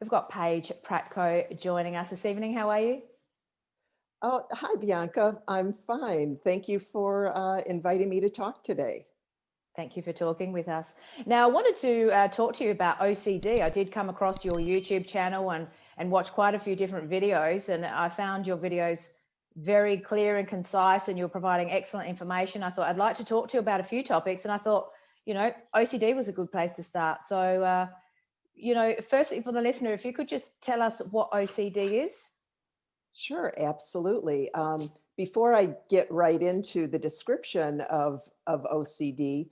We've got Paige Pradko joining us this evening. How are you? Oh, hi, Bianca. I'm fine. Thank you for inviting me to talk today. Thank you for talking with us. Now, I wanted to talk to you about OCD. I did come across your YouTube channel and watch quite a few different videos, and I found your videos very clear and concise, and you're providing excellent information. I thought I'd like to talk to you about a few topics, and I thought, OCD was a good place to start. So, firstly, for the listener, if you could just tell us what OCD is. Sure, absolutely. Before I get right into the description of OCD,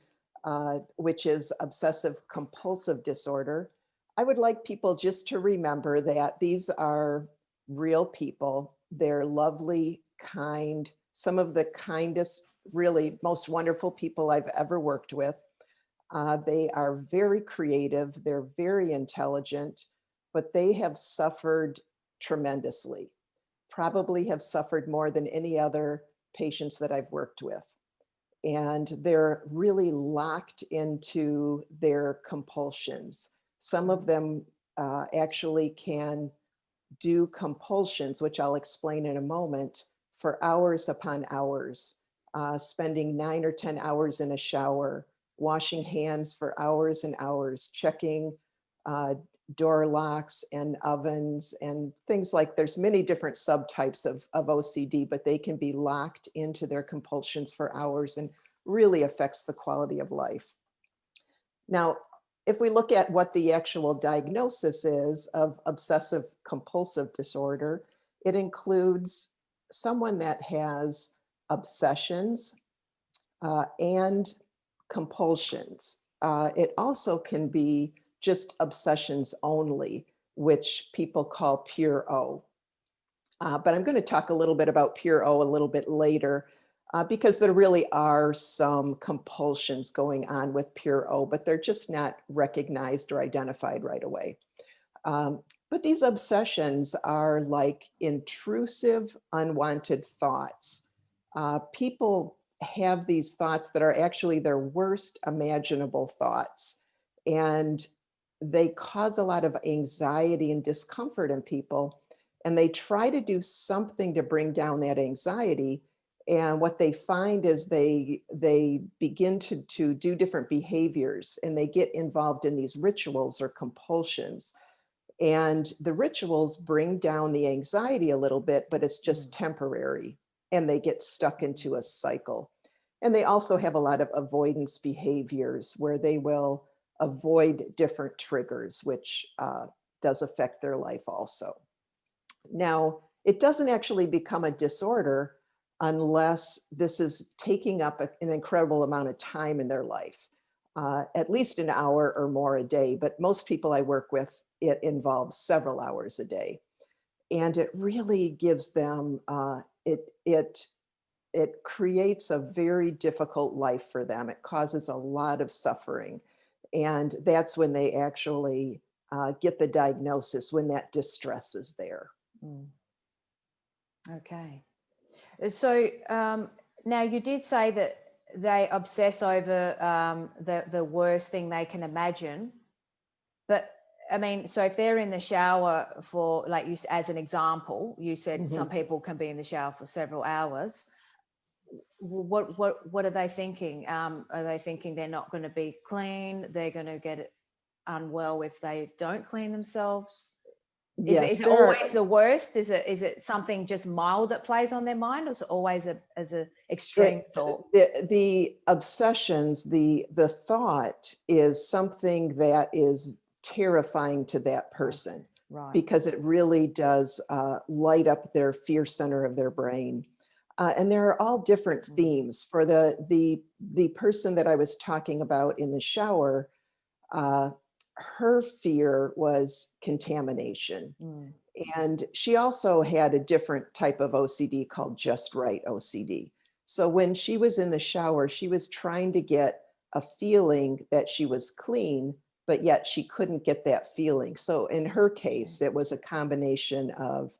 which is obsessive compulsive disorder, I would like people just to remember that these are real people. They're lovely, kind, some of the kindest, really most wonderful people I've ever worked with. They are very creative, they're very intelligent, but they have suffered tremendously, probably have suffered more than any other patients that I've worked with. And they're really locked into their compulsions. Some of them actually can do compulsions, which I'll explain in a moment, for hours upon hours, spending 9 or 10 hours in a shower, washing hands for hours and hours, checking door locks and ovens and things like there's many different subtypes of OCD, but they can be locked into their compulsions for hours and really affects the quality of life. Now, if we look at what the actual diagnosis is of obsessive compulsive disorder, it includes someone that has obsessions and compulsions. It also can be just obsessions only, which people call pure O. But I'm going to talk a little bit about pure O a little bit later because there really are some compulsions going on with pure O, but they're just not recognized or identified right away. But these obsessions are like intrusive, unwanted thoughts. People have these thoughts that are actually their worst imaginable thoughts. And they cause a lot of anxiety and discomfort in people. And they try to do something to bring down that anxiety. And what they find is they begin to do different behaviors and they get involved in these rituals or compulsions. And the rituals bring down the anxiety a little bit, but it's just temporary. And they get stuck into a cycle. And they also have a lot of avoidance behaviors where they will avoid different triggers, which does affect their life also. Now, it doesn't actually become a disorder unless this is taking up an incredible amount of time in their life, at least an hour or more a day. But most people I work with, it involves several hours a day. And it really gives them, it creates a very difficult life for them. It causes a lot of suffering. And that's when they actually get the diagnosis, when that distress is there. Okay. So now you did say that they obsess over the worst thing they can imagine. But I mean, so if they're in the shower for, like you, as an example, you said some people can be in the shower for several hours. What are they thinking? Are they thinking they're not going to be clean? They're going to get unwell if they don't clean themselves? Yes, Is it always the worst? Is it something just mild that plays on their mind, or is it always as a extreme thought? The obsessions, the thought is something that is terrifying to that person, Right. because it really does light up their fear center of their brain. And there are all different themes. For the person that I was talking about in the shower, her fear was contamination. And she also had a different type of OCD called just right OCD. So when she was in the shower, she was trying to get a feeling that she was clean, but yet she couldn't get that feeling. So in her case, it was a combination of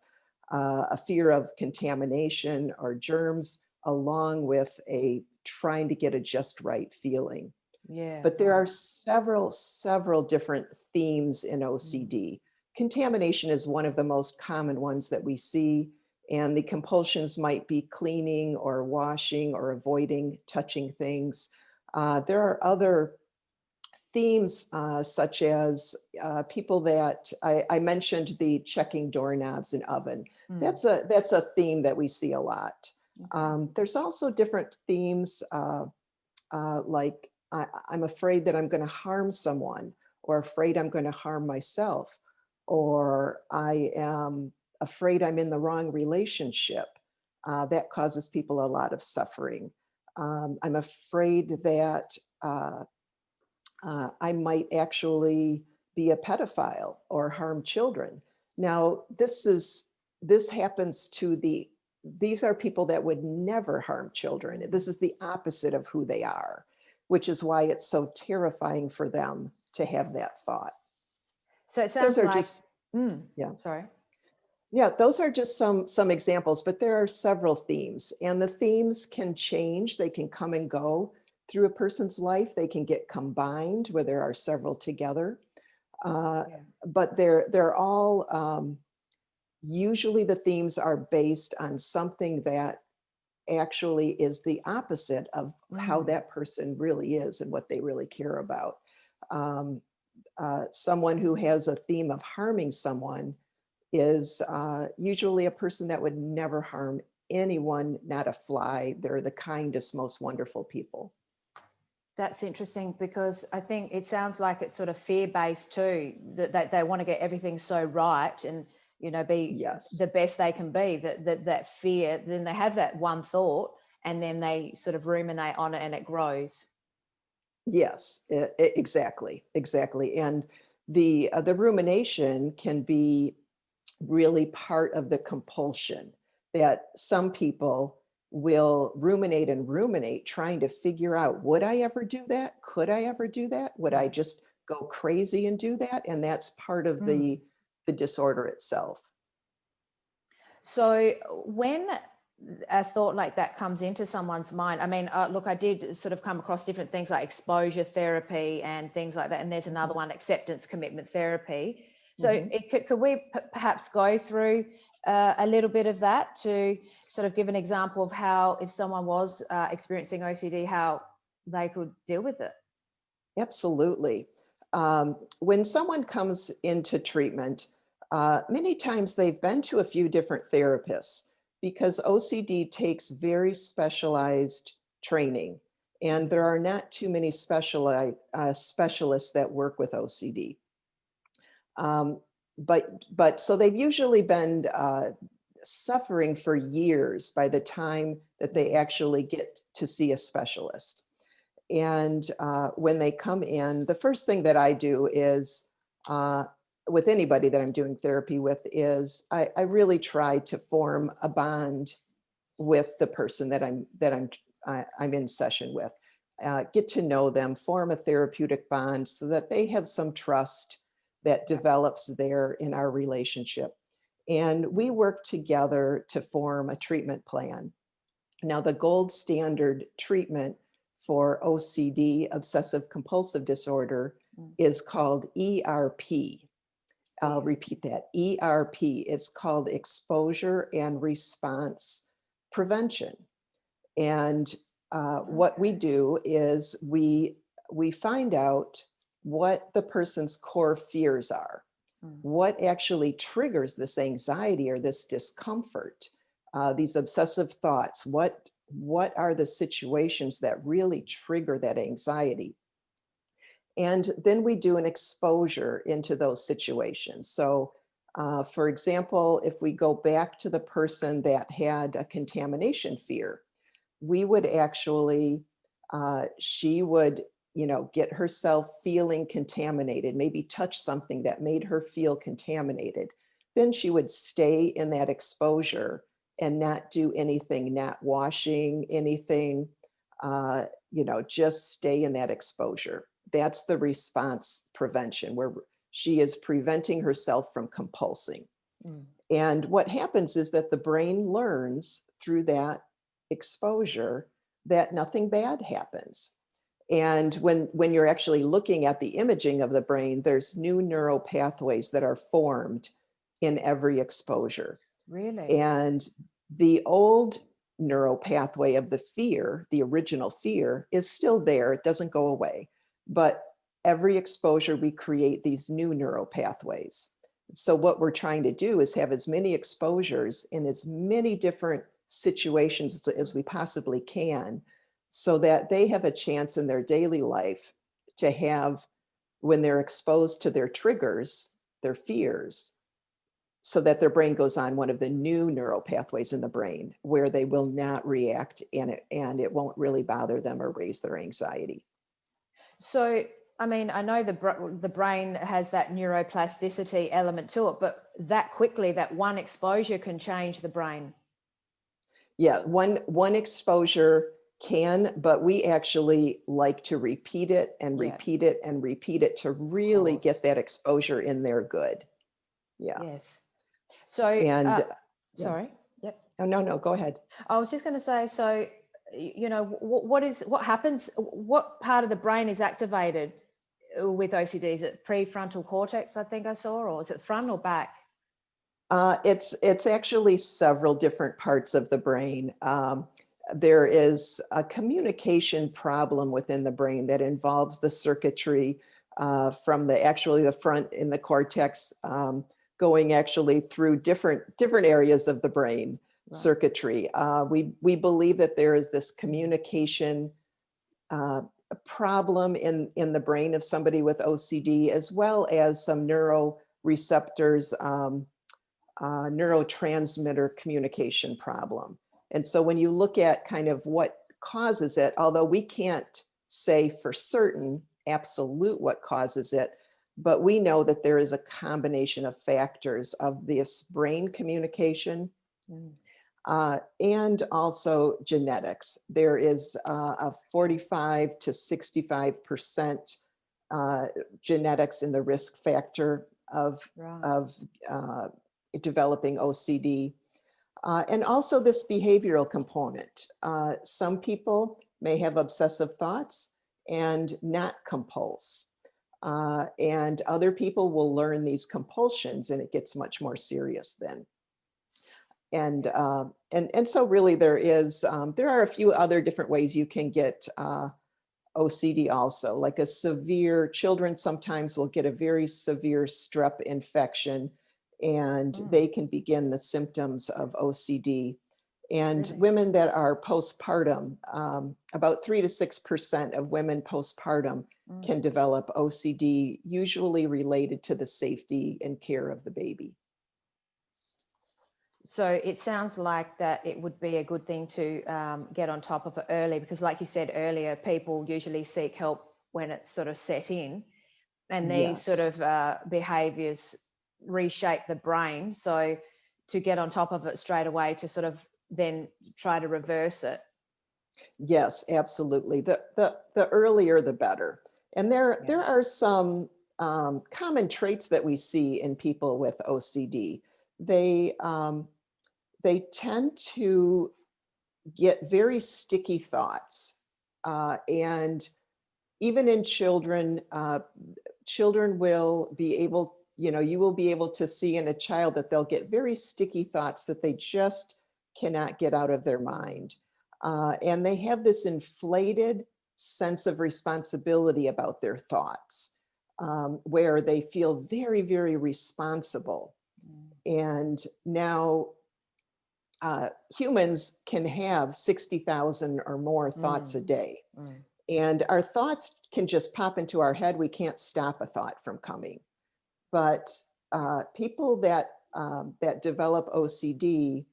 a fear of contamination or germs, along with a trying to get a just right feeling. Yeah. But there are several different themes in OCD. contamination is one of the most common ones that we see. And the compulsions might be cleaning or washing or avoiding touching things. There are other themes such as people that I mentioned the checking doorknobs and oven. That's a theme that we see a lot. There's also different themes like I'm afraid that I'm going to harm someone, or afraid I'm going to harm myself, or I am afraid I'm in the wrong relationship. That causes people a lot of suffering. I'm afraid that I might actually be a pedophile or harm children. Now, this happens to these are people that would never harm children. This is the opposite of who they are, which is why it's so terrifying for them to have that thought. So it sounds Those are like, just, yeah. Sorry. Yeah, those are just some examples, but there are several themes, and the themes can change. They can come and go through a person's life. They can get combined where there are several together. But they're all, usually the themes are based on something that actually is the opposite of how that person really is and what they really care about. Someone who has a theme of harming someone is usually a person that would never harm anyone, not a fly. They're the kindest, most wonderful people. That's interesting, because I think it sounds like it's sort of fear-based too, that they want to get everything so right and, be the best they can be, that fear, then they have that one thought and then they sort of ruminate on it and it grows. Yes, exactly. And the rumination can be really part of the compulsion, that some people will ruminate trying to figure out, would I ever do that? Could I ever do that? Would I just go crazy and do that? And that's part of the disorder itself. So when a thought like that comes into someone's mind, I mean, look, I did sort of come across different things like exposure therapy and things like that. And there's another one, acceptance commitment therapy. So could we perhaps go through a little bit of that to sort of give an example of how, if someone was experiencing OCD, how they could deal with it? Absolutely. When someone comes into treatment, many times they've been to a few different therapists, because OCD takes very specialized training, and there are not too many specialists that work with OCD. But so they've usually been suffering for years by the time that they actually get to see a specialist. And when they come in, the first thing that I do is, with anybody that I'm doing therapy with, is I really try to form a bond with the person that I'm in session with. Get to know them, form a therapeutic bond so that they have some trust that develops there in our relationship. And we work together to form a treatment plan. Now, the gold standard treatment for OCD, obsessive compulsive disorder, is called ERP. I'll repeat that, ERP. It's called exposure and response prevention. And what we do is we find out what the person's core fears are, what actually triggers this anxiety or this discomfort, these obsessive thoughts, what are the situations that really trigger that anxiety. And then we do an exposure into those situations. So for example, if we go back to the person that had a contamination fear, we would actually, she would, get herself feeling contaminated, maybe touch something that made her feel contaminated. Then she would stay in that exposure and not do anything, not washing anything, just stay in that exposure. That's the response prevention, where she is preventing herself from compulsing. And what happens is that the brain learns through that exposure that nothing bad happens. And when you're actually looking at the imaging of the brain, there's new neural pathways that are formed in every exposure. Really? And the old neural pathway of the fear, the original fear, is still there. It doesn't go away. But every exposure, we create these new neural pathways. So what we're trying to do is have as many exposures in as many different situations as we possibly can, so that they have a chance in their daily life to have, when they're exposed to their triggers, their fears, so that their brain goes on one of the new neural pathways in the brain where they will not react, and it won't really bother them or raise their anxiety. So, I mean, I know the brain has that neuroplasticity element to it, but that quickly, that one exposure can change the brain. Yeah, one exposure can, but we actually like to repeat it and Yeah, repeat it and repeat it to of really course. get that exposure in there good. Yeah. Yes. So, And yeah. sorry. Yep. Oh, no, go ahead. I was just going to say, so, you know, what happens, what part of the brain is activated with OCD? Is it prefrontal cortex, I think I saw, or is it front or back? It's actually several different parts of the brain. There is a communication problem within the brain that involves the circuitry from the front in the cortex, going actually through different areas of the brain. Right. Circuitry. We believe that there is this communication problem in the brain of somebody with OCD, as well as some neuroreceptors, neurotransmitter communication problem. And so when you look at kind of what causes it, although we can't say for certain absolute what causes it, but we know that there is a combination of factors of this brain communication and also genetics. There is a 45 to 65% genetics in the risk factor of developing OCD. And also this behavioral component. Some people may have obsessive thoughts and not compulse. And other people will learn these compulsions, and it gets much more serious then. And so really there are a few other different ways you can get OCD also, like children sometimes will get a very severe strep infection, and they can begin the symptoms of OCD. And really? Women that are postpartum, about 3 to 6% of women postpartum can develop OCD, usually related to the safety and care of the baby. So it sounds like that it would be a good thing to get on top of it early, because like you said earlier, people usually seek help when it's sort of set in, and these sort of behaviors reshape the brain. So to get on top of it straight away to sort of then try to reverse it. Yes, absolutely. The earlier, the better. And there are some common traits that we see in people with OCD. They tend to get very sticky thoughts. And even in children, children will be able, you will be able to see in a child that they'll get very sticky thoughts that they just cannot get out of their mind. And they have this inflated sense of responsibility about their thoughts, where they feel very, very responsible. And now humans can have 60,000 or more thoughts a day. And our thoughts can just pop into our head. We can't stop a thought from coming. But people that develop OCD,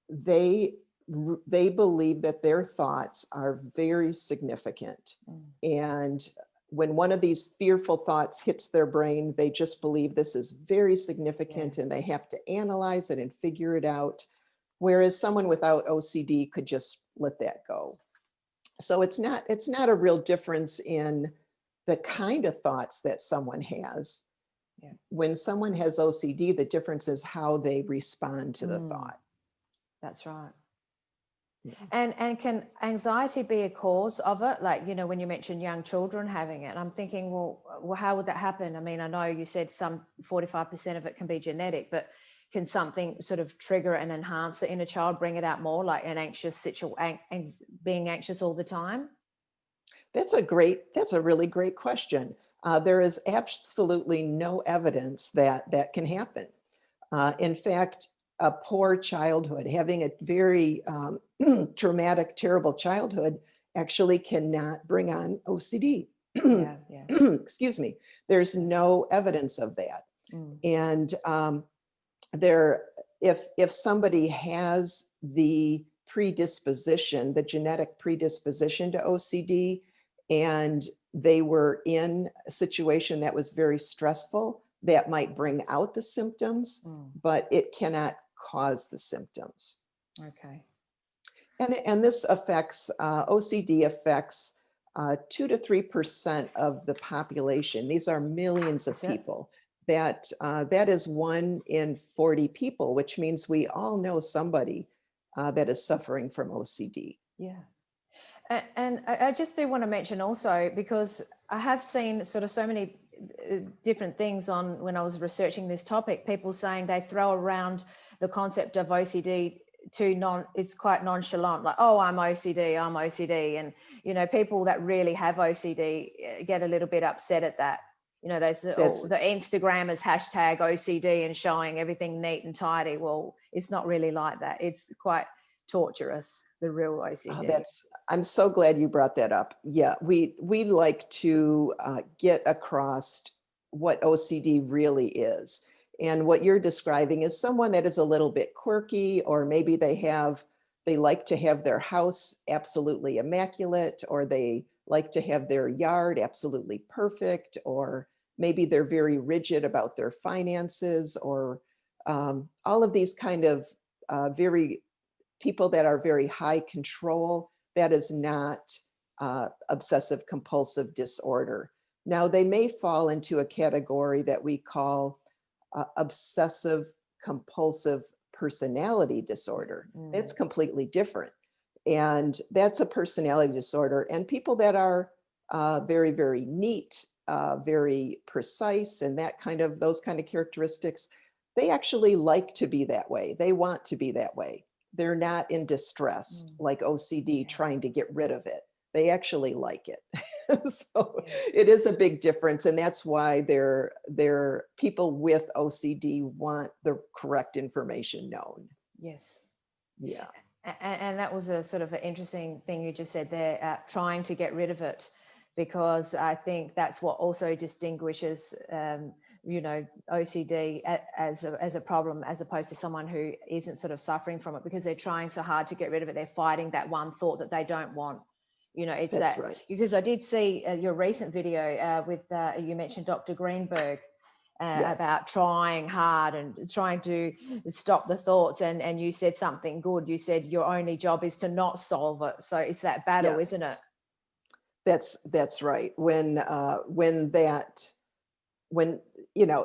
they believe that their thoughts are very significant. And when one of these fearful thoughts hits their brain, they just believe this is very significant, and they have to analyze it and figure it out. Whereas someone without OCD could just let that go. So it's not a real difference in the kind of thoughts that someone has. When someone has OCD, the difference is how they respond to the thought. That's right. And can anxiety be a cause of it? Like, when you mentioned young children having it, I'm thinking, well, how would that happen? I mean, I know you said some 45% of it can be genetic, but can something sort of trigger and enhance it in a child, bring it out more, like an anxious situation, being anxious all the time? That's a really great question. There is absolutely no evidence that that can happen. In fact, a poor childhood, having a very traumatic, terrible childhood, actually cannot bring on OCD. Yeah, yeah. Excuse me. There's no evidence of that. Mm. And if somebody has the predisposition, the genetic predisposition to OCD, and they were in a situation that was very stressful, that might bring out the symptoms, but it cannot cause the symptoms. Okay. And this affects, OCD affects 2 to 3% of the population. These are millions of Is it? people. That is 1 in 40 people, which means we all know somebody that is suffering from OCD. Yeah. And I just do want to mention also, because I have seen sort of so many different things on when I was researching this topic, people saying they throw around the concept of OCD it's quite nonchalant, like, oh, I'm OCD. And, people that really have OCD get a little bit upset at that. There's the Instagrammers hashtag OCD and showing everything neat and tidy. Well, it's not really like that. It's quite torturous, the real OCD. I'm so glad you brought that up. Yeah, we like to get across what OCD really is. And what you're describing is someone that is a little bit quirky, or maybe they like to have their house absolutely immaculate, or they like to have their yard absolutely perfect, or maybe they're very rigid about their finances, or all of these kind of very people that are very high control. That is not obsessive compulsive disorder. Now, they may fall into a category that we call obsessive compulsive personality disorder. That's completely different. And that's a personality disorder. And people that are very, very neat, very precise, and those kind of characteristics, they actually like to be that way. They want to be that way. They're not in distress like OCD trying to get rid of it. They actually like it. So it is a big difference. And that's why they're people with OCD want the correct information known. Yes. Yeah. And that was a sort of an interesting thing you just said there, trying to get rid of it, because I think that's what also distinguishes, OCD as a problem, as opposed to someone who isn't sort of suffering from it, because they're trying so hard to get rid of it. They're fighting that one thought that they don't want. It's That's that, right. because I did see your recent video with, you mentioned Dr. Greenberg, Yes. about trying hard and trying to stop the thoughts. And you said something good. You said your only job is to not solve it. So it's that battle, Yes. isn't it? That's right.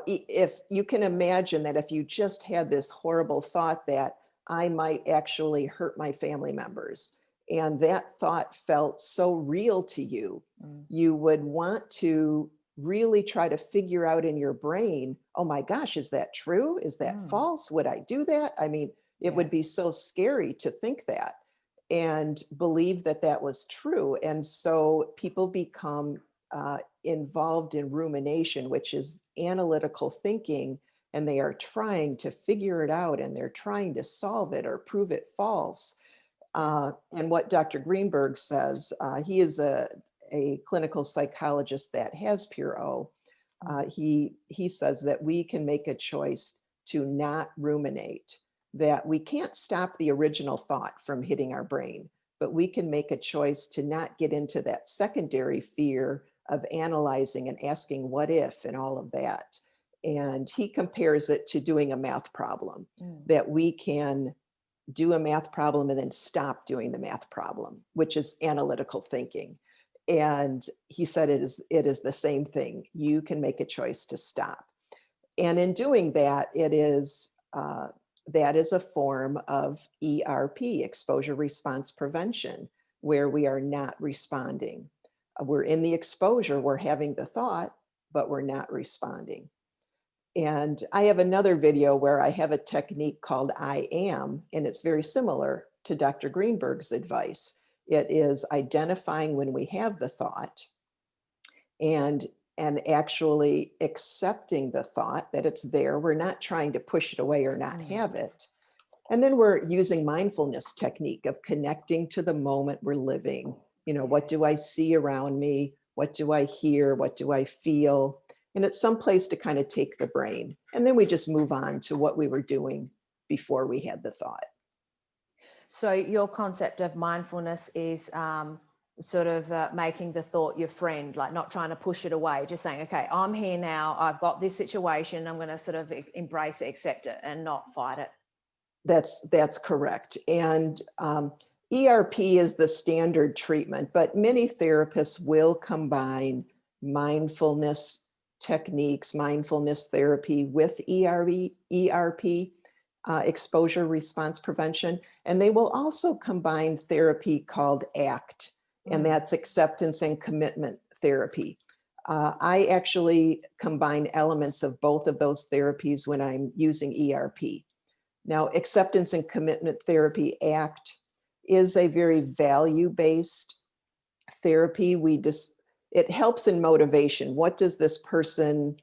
If you can imagine that, if you just had this horrible thought that I might actually hurt my family members, and that thought felt so real to you, you would want to really try to figure out in your brain, oh my gosh, is that true? Is that false? Would I do that? I mean, it would be so scary to think that and believe that that was true. And so people become involved in rumination, which is analytical thinking, and they are trying to figure it out, and they're trying to solve it or prove it false. And what Dr. Greenberg says, he is a clinical psychologist that has pure O. He says that we can make a choice to not ruminate, that we can't stop the original thought from hitting our brain, but we can make a choice to not get into that secondary fear of analyzing and asking what if and all of that. And he compares it to doing a math problem, that we can do a math problem and then stop doing the math problem, which is analytical thinking. And he said it is the same thing. You can make a choice to stop. And in doing that, it is that is a form of ERP, exposure response prevention, where we are not responding. We're in the exposure, we're having the thought, but we're not responding. And I have another video where I have a technique called I am, and it's very similar to Dr. Greenberg's advice. It is identifying when we have the thought and actually accepting the thought that it's there. We're not trying to push it away or not have it. And then we're using mindfulness technique of connecting to the moment we're living. You know, what do I see around me? What do I hear? What do I feel? And it's some place to kind of take the brain. And then we just move on to what we were doing before we had the thought. So your concept of mindfulness is sort of making the thought your friend, like not trying to push it away, just saying, okay, I'm here now, I've got this situation, I'm going to sort of embrace it, accept it, and not fight it. That's correct. And ERP is the standard treatment, but many therapists will combine mindfulness techniques, mindfulness therapy with ERP, exposure response prevention. And they will also combine therapy called ACT, and that's acceptance and commitment therapy. I actually combine elements of both of those therapies when I'm using ERP. Now, acceptance and commitment therapy, ACT, is a very value-based therapy. It helps in motivation. What is this person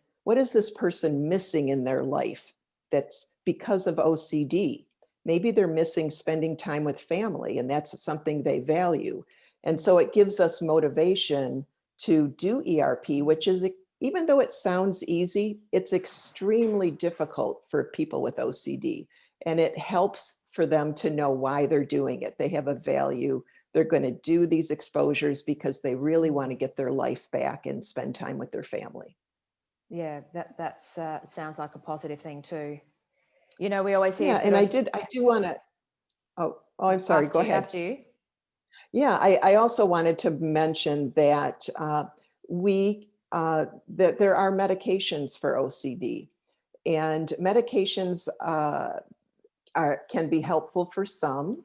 missing in their life that's because of OCD? Maybe they're missing spending time with family, and that's something they value. And so it gives us motivation to do ERP, which is, even though it sounds easy, it's extremely difficult for people with OCD. And it helps for them to know why they're doing it. They have a value. They're going to do these exposures because they really want to get their life back and spend time with their family. Yeah, that sounds like a positive thing too. You know, we always hear. Yeah, and I do want to. Oh, I'm sorry. Go ahead. After you. Yeah, I also wanted to mention that that there are medications for OCD, and medications can be helpful for some.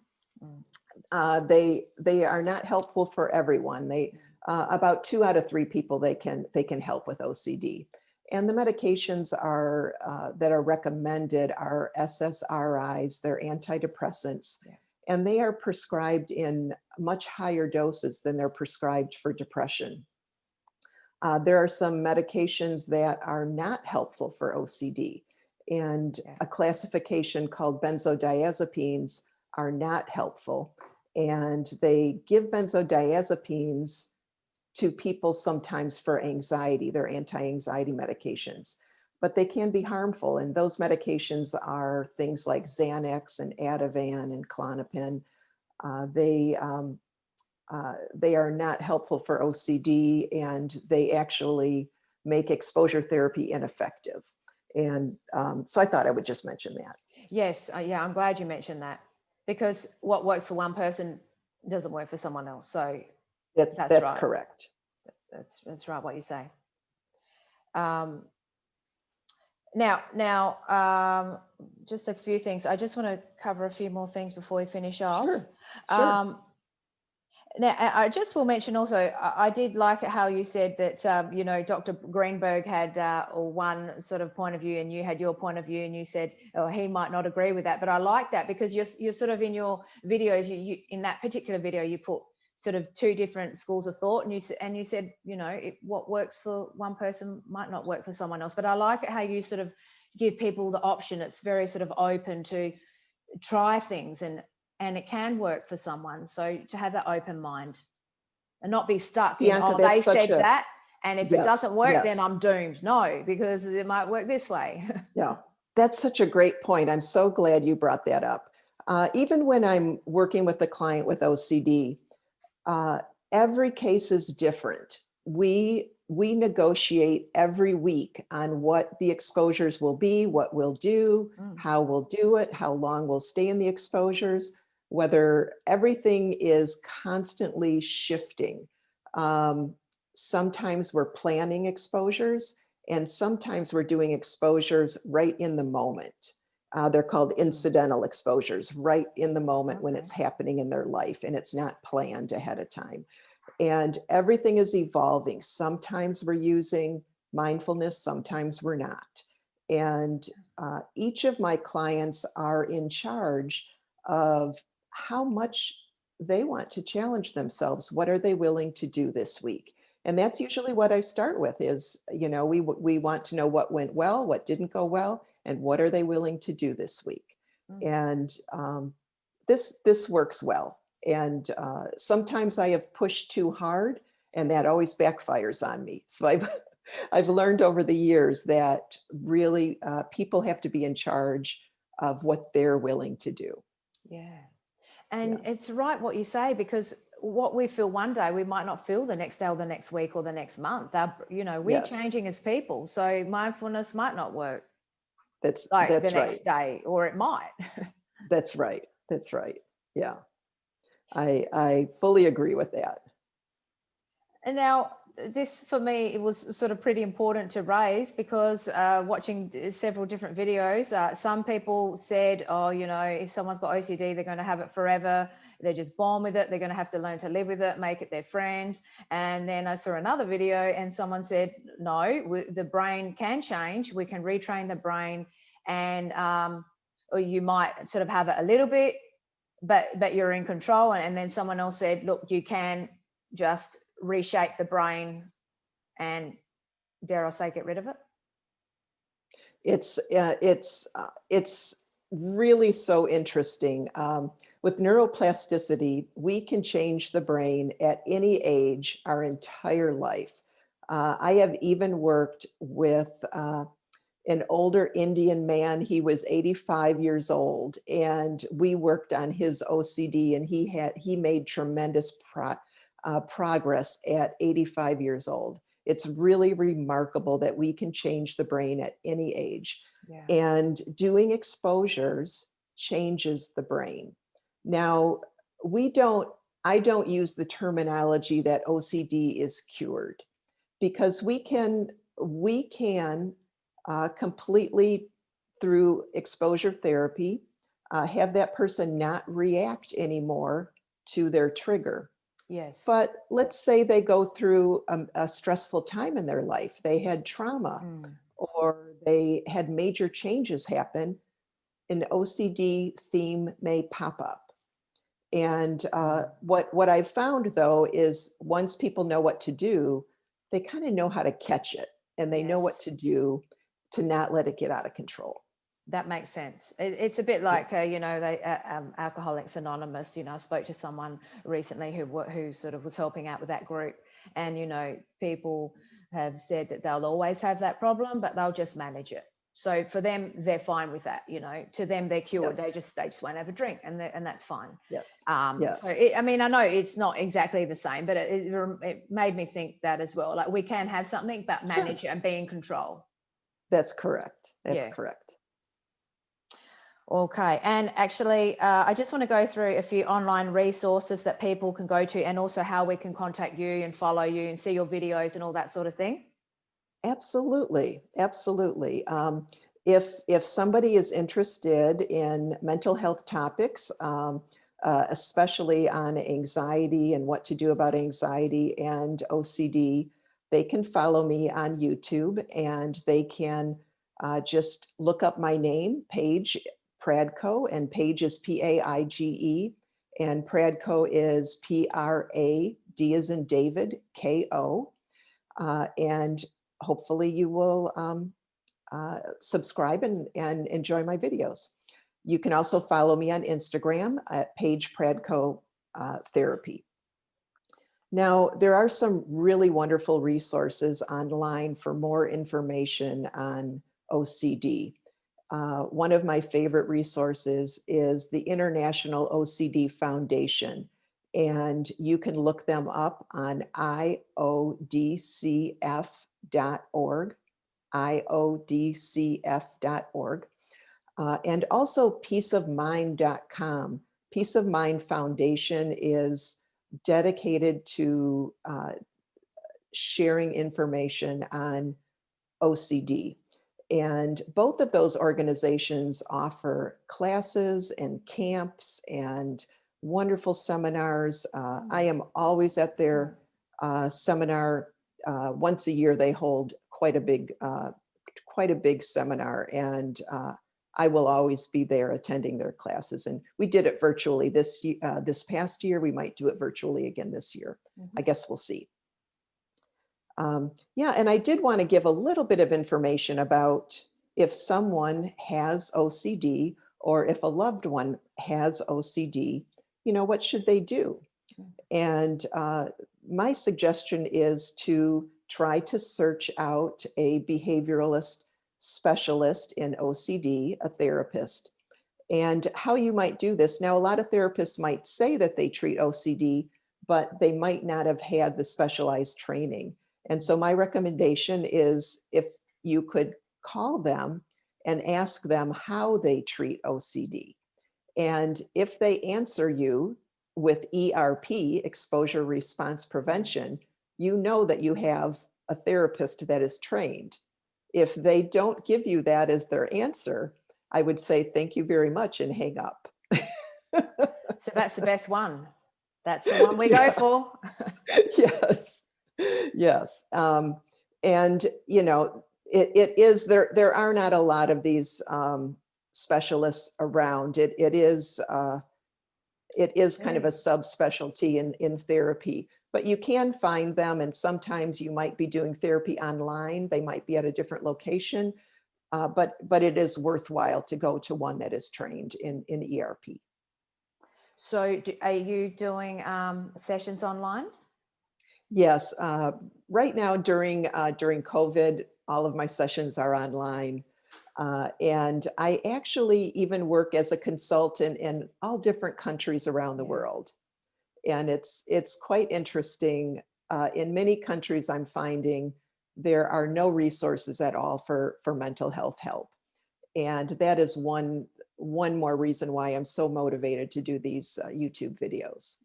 They are not helpful for everyone. About 2 out of 3 people they can help with OCD. And the medications that are recommended are SSRIs. They're antidepressants, and they are prescribed in much higher doses than they're prescribed for depression. There are some medications that are not helpful for OCD, and a classification called benzodiazepines are not helpful. And they give benzodiazepines to people sometimes for anxiety. They're anti-anxiety medications, but they can be harmful. And those medications are things like Xanax and Ativan and Klonopin. They are not helpful for OCD, and they actually make exposure therapy ineffective. And so I thought I would just mention that. Yes, yeah, I'm glad you mentioned that, because what works for one person doesn't work for someone else. So that's right. Correct. That's right what you say. Now, just a few things. I just want to cover a few more things before we finish off. Sure. Now, I just will mention also, I did like it how you said that, you know, Dr. Greenberg had one sort of point of view and you had your point of view, and you said, oh, he might not agree with that. But I like that, because you're sort of in your videos, you in that particular video, you put sort of 2 different schools of thought, and you said, you know, what works for one person might not work for someone else. But I like it how you sort of give people the option. It's very sort of open to try things, and it can work for someone. So to have that open mind and not be stuck Bianca, in, they said that, and if it doesn't work, then I'm doomed. No, because it might work this way. Yeah, that's such a great point. I'm so glad you brought that up. Even when I'm working with a client with OCD, every case is different. We negotiate every week on what the exposures will be, what we'll do, how we'll do it, how long we'll stay in the exposures, whether everything is constantly shifting. Sometimes we're planning exposures, and sometimes we're doing exposures right in the moment. They're called incidental exposures, right in the moment when Okay. it's happening in their life and it's not planned ahead of time. And everything is evolving. Sometimes we're using mindfulness, sometimes we're not. And each of my clients are in charge of how much they want to challenge themselves. What are they willing to do this week? And that's usually what I start with is, we want to know what went well, what didn't go well, and what are they willing to do this week? Mm. And this works well. And sometimes I have pushed too hard, and that always backfires on me. So I've learned over the years that really people have to be in charge of what they're willing to do. Yeah. And Yeah. it's right what you say, because what we feel one day, we might not feel the next day or the next week or the next month. We're Yes, changing as people. So mindfulness might not work that's like the that's right. next day, or it might. That's right. That's right. Yeah. I fully agree with that. And now, this for me, it was sort of pretty important to raise because watching several different videos, some people said, oh, if someone's got OCD, they're going to have it forever. They're just born with it. They're going to have to learn to live with it, make it their friend. And then I saw another video and someone said, no, the brain can change. We can retrain the brain, and or you might sort of have it a little bit, but you're in control. And then someone else said, look, you can just reshape the brain and, dare I say, get rid of it. It's really so interesting. With neuroplasticity, we can change the brain at any age, our entire life. I have even worked with an older Indian man. He was 85 years old, and we worked on his OCD, and he made tremendous progress at 85 years old. It's really remarkable that we can change the brain at any age. Yeah. And doing exposures changes the brain. Now, I don't use the terminology that OCD is cured, because we can completely, through exposure therapy, have that person not react anymore to their trigger. Yes. But let's say they go through a stressful time in their life. They had trauma, or they had major changes happen. An OCD theme may pop up. And what I've found, though, is once people know what to do, they kind of know how to catch it, and they know what Yes. to do to not let it get out of control. That makes sense. It's a bit like, Alcoholics Anonymous. I spoke to someone recently who sort of was helping out with that group. And, people have said that they'll always have that problem, but they'll just manage it. So for them, they're fine with that. To them, they're cured. Yes. They just won't have a drink, and that's fine. Yes. So I know it's not exactly the same, but it made me think that as well. Like, we can have something, but manage it and be in control. That's correct. That's Yeah. correct. Okay. And actually, I just want to go through a few online resources that people can go to, and also how we can contact you and follow you and see your videos and all that sort of thing. Absolutely. Absolutely. If somebody is interested in mental health topics, especially on anxiety and what to do about anxiety and OCD, they can follow me on YouTube, and they can just look up my name, Paige Pradko, and Paige is Paige, and Pradko is Prad as in David, Ko. And hopefully you will subscribe and enjoy my videos. You can also follow me on Instagram at Paige Pradko Therapy. Now, there are some really wonderful resources online for more information on OCD. One of my favorite resources is the International OCD Foundation, and you can look them up on iodcf.org, iodcf.org, and also peaceofmind.com. Peace of Mind Foundation is dedicated to sharing information on OCD. And both of those organizations offer classes and camps and wonderful seminars. I am always at their seminar. Once a year, they hold quite a big seminar, and I will always be there attending their classes. And we did it virtually this past year. We might do it virtually again this year. I guess we'll see. Yeah, and I did want to give a little bit of information about if someone has OCD or if a loved one has OCD, what should they do? And my suggestion is to try to search out a behavioralist specialist in OCD, a therapist. And how you might do this. Now, a lot of therapists might say that they treat OCD, but they might not have had the specialized training. And so my recommendation is if you could call them and ask them how they treat OCD. And if they answer you with ERP, exposure response prevention, you know that you have a therapist that is trained. If they don't give you that as their answer, I would say thank you very much and hang up. So that's the best one. That's the one we go for. Yes. Yes. And, it is, there are not a lot of these specialists around. It is kind of a subspecialty in therapy, but you can find them. And sometimes you might be doing therapy online. They might be at a different location, but it is worthwhile to go to one that is trained in ERP. So are you doing sessions online? Yes. Right now during COVID, all of my sessions are online. And I actually even work as a consultant in all different countries around the world. And it's quite interesting. In many countries, I'm finding there are no resources at all for mental health help. And that is one more reason why I'm so motivated to do these YouTube videos.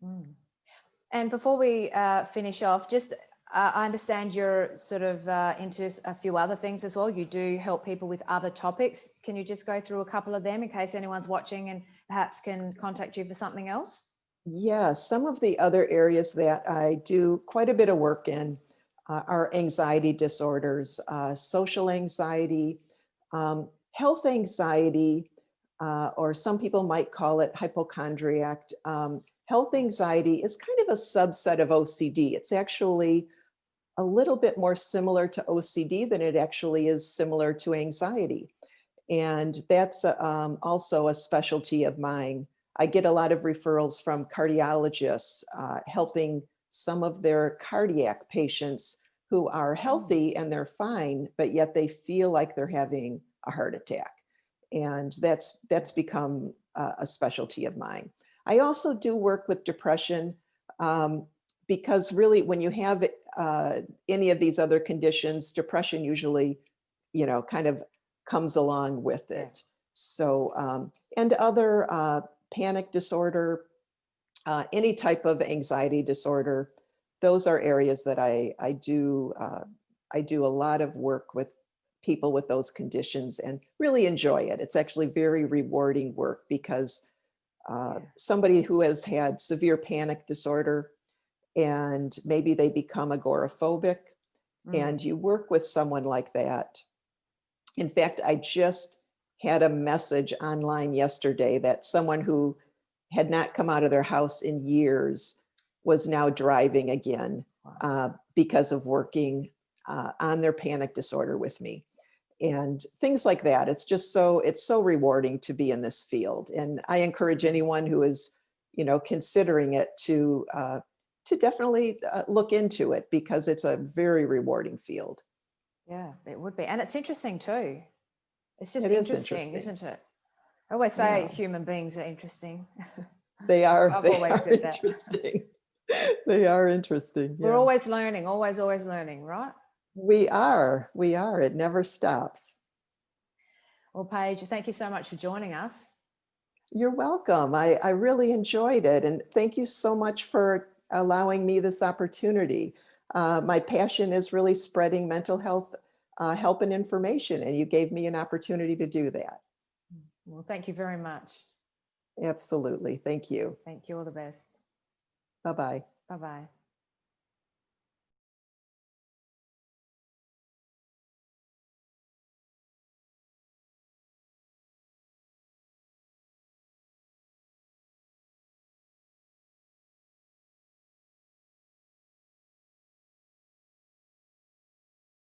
And before we finish off, just I understand you're sort of into a few other things as well. You do help people with other topics. Can you just go through a couple of them in case anyone's watching and perhaps can contact you for something else? Yeah, some of the other areas that I do quite a bit of work in are anxiety disorders, social anxiety, health anxiety, or some people might call it hypochondriac. Health anxiety is kind of a subset of OCD. It's actually a little bit more similar to OCD than it actually is similar to anxiety. And that's also a specialty of mine. I get a lot of referrals from cardiologists helping some of their cardiac patients who are healthy and they're fine, but yet they feel like they're having a heart attack. And that's become a specialty of mine. I also do work with depression because really when you have any of these other conditions, depression usually, kind of comes along with it. So, and other panic disorder, any type of anxiety disorder, those are areas that I do a lot of work with people with those conditions and really enjoy it. It's actually very rewarding work because somebody who has had severe panic disorder and maybe they become agoraphobic and you work with someone like that. In fact, I just had a message online yesterday that someone who had not come out of their house in years was now driving again because of working on their panic disorder with me. And things like that. It's so rewarding to be in this field. And I encourage anyone who is, considering it to definitely look into it because it's a very rewarding field. Yeah, it would be. And it's interesting too. It's just interesting, isn't it? I always say human beings are interesting. They are. I've always said that. Interesting. They are interesting. Yeah. We're always learning, always learning, right? We are. It never stops. Well, Paige, thank you so much for joining us. You're welcome. I really enjoyed it. And thank you so much for allowing me this opportunity. My passion is really spreading mental health help and information, and you gave me an opportunity to do that. Well, thank you very much. Absolutely. Thank you. Thank you. All the best. Bye-bye. Bye-bye.